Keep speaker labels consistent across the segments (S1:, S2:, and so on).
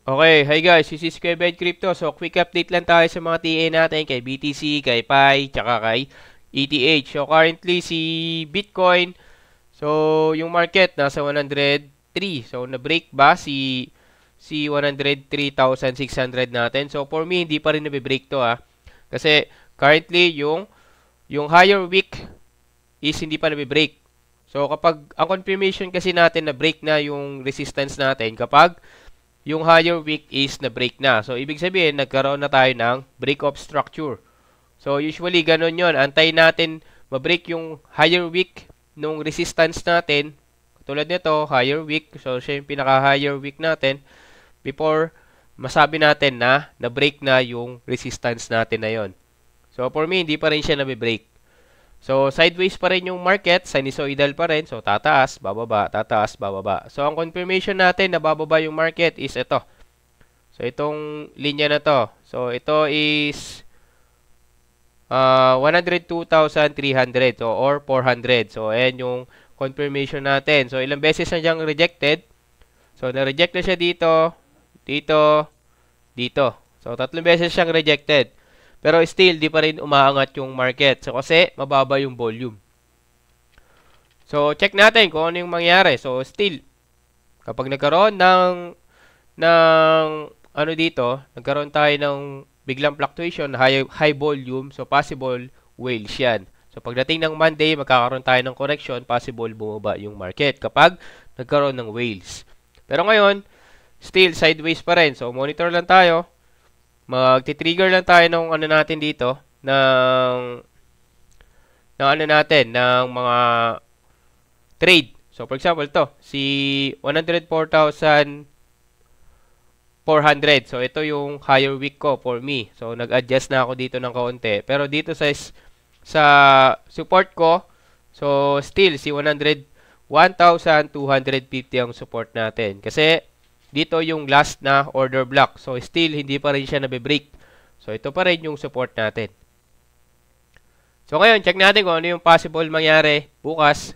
S1: Okay, hi guys, this is Kuya Ben Crypto. So, quick update lang tayo sa mga TA natin kay BTC, kay Pi, tsaka kay ETH. So, currently si Bitcoin, so yung market nasa 103. So, na-break ba si 103,600 natin? So, for me, hindi pa rin na-break to Kasi currently yung higher wick is hindi pa na-break. So, kapag ang confirmation kasi natin na break na yung resistance natin kapag yung higher wick is na break na. So, ibig sabihin, nagkaroon na tayo ng break of structure. So, usually, ganun yon. Antayin natin ma-break yung higher wick nung resistance natin. Tulad nito, higher wick. So, siya yung pinaka-higher wick natin before masabi natin na na-break na yung resistance natin na yon. So, for me, hindi pa rin siya na-break. So, sideways pa rin yung market, sinusoidal pa rin. So, tataas, bababa, tataas, bababa. So, ang confirmation natin na bababa yung market is ito. So, itong linya na to. So, ito is 102,300 so, or 400. So, ayan yung confirmation natin. So, ilang beses na diyang rejected. So, na-reject na siya dito, dito, dito. So, 3 beses siyang rejected. Pero still, di pa rin umaangat yung market. So, kasi mababa yung volume. So, check natin kung ano yung mangyari. So, still, kapag nagkaroon ng ano dito, nagkaroon tayo ng biglang fluctuation, high volume, so possible whales yan. So, pagdating ng Monday, magkakaroon tayo ng correction, possible bumaba yung market kapag nagkaroon ng whales. Pero ngayon, still, sideways pa rin. So, monitor lang tayo. Magti-trigger lang tayo ng ano natin dito, ng ano natin, ng mga trade. So, for example, to si 104,400. So, ito yung higher wick ko for me. So, nag-adjust na ako dito ng kaunti. Pero dito sa support ko, so, still, si 101,250 ang support natin. Kasi, dito yung last na order block. So, still, hindi pa rin siya nabe-break. So, ito pa rin yung support natin. So, ngayon, check natin kung ano yung possible mangyari bukas.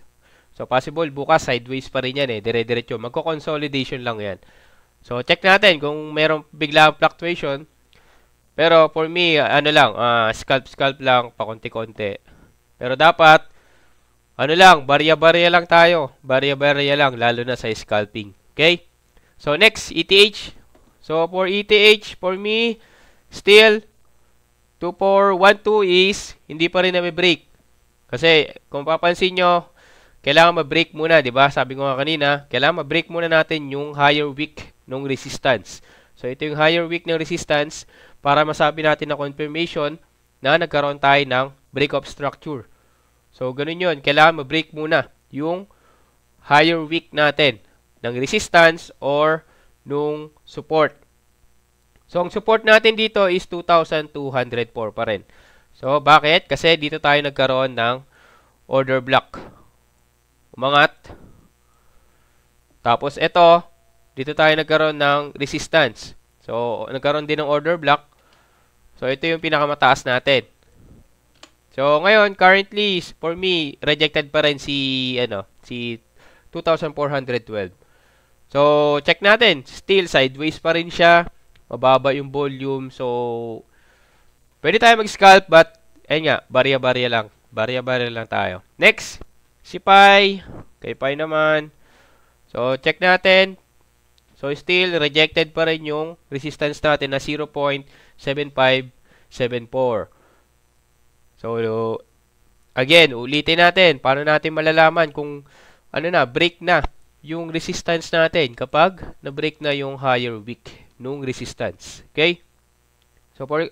S1: So, possible bukas, sideways pa rin yan Dire-diretso. Magko-consolidation lang yan. So, check natin kung merong biglang fluctuation. Pero, for me, ano lang, scalp lang, pakonti-konti. Pero, dapat, ano lang, barya-barya lang tayo. Barya-barya lang, lalo na sa scalping. Okay? So, next, ETH. So, for ETH, for me, still, 2412 is, hindi pa rin na-break. Kasi, kung papansin nyo, kailangan ma-break muna, di ba? Sabi ko nga kanina, kailangan ma-break muna natin yung higher wick ng resistance. So, ito yung higher wick ng resistance para masabi natin na confirmation na nagkaroon tayo ng break of structure. So, ganun yun. Kailangan ma-break muna yung higher wick natin ng resistance or nung support. So, ang support natin dito is 2,204 pa rin. So, bakit? Kasi dito tayo nagkaroon ng order block. Umangat. Tapos, ito, dito tayo nagkaroon ng resistance. So, nagkaroon din ng order block. So, ito yung pinakamataas natin. So, ngayon, currently, for me, rejected pa rin si 2,412. So, check natin. Still, sideways pa rin siya. Mababa yung volume. So, pwede tayo mag-scalp, but, ayun nga, barya-barya lang. Barya-barya lang tayo. Next, si Pi. Kay Pi naman. So, check natin. So, still, rejected pa rin yung resistance natin na 0.7574. So, again, ulitin natin. Paano natin malalaman kung break na yung resistance natin kapag na-break na yung higher wick nung resistance. Okay? So, for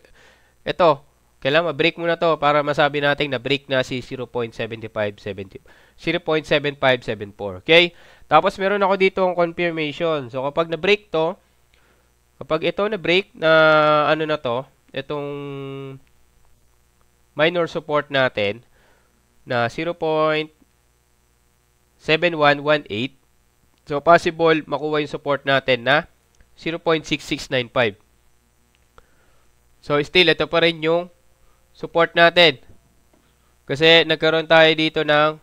S1: ito, kailangan ma-break muna to para masabi natin na-break na si 0.7574. Okay? Tapos, meron ako dito ang confirmation. So, kapag na-break to, kapag ito na-break na na to, itong minor support natin na 0.7118. So, possible makuha yung support natin na 0.6695. So, still, ito pa rin yung support natin. Kasi, nagkaroon tayo dito ng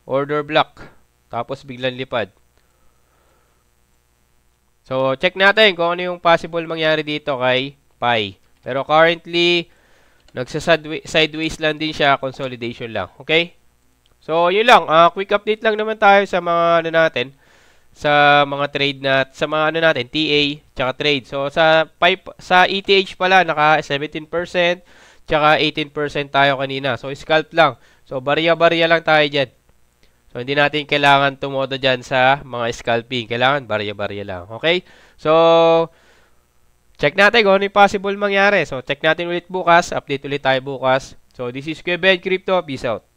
S1: order block. Tapos, biglang lipad. So, check natin kung ano yung possible mangyari dito kay Pi. Pero currently, nagsa-sideways lang din siya, consolidation lang. Okay? So, yun lang. Quick update lang naman tayo sa mga ano natin, sa mga trade sa mga ano natin, TA, tsaka trade. So, sa ETH pala, naka 17%, tsaka 18% tayo kanina. So, scalp lang. So, barya-barya lang tayo dyan. So, hindi natin kailangan tumodo dyan sa mga scalping. Kailangan barya-barya lang. Okay? So, check natin kung ano yung possible mangyari. So, check natin ulit bukas. Update ulit tayo bukas. So, this is Kuya Ben Crypto. Peace out.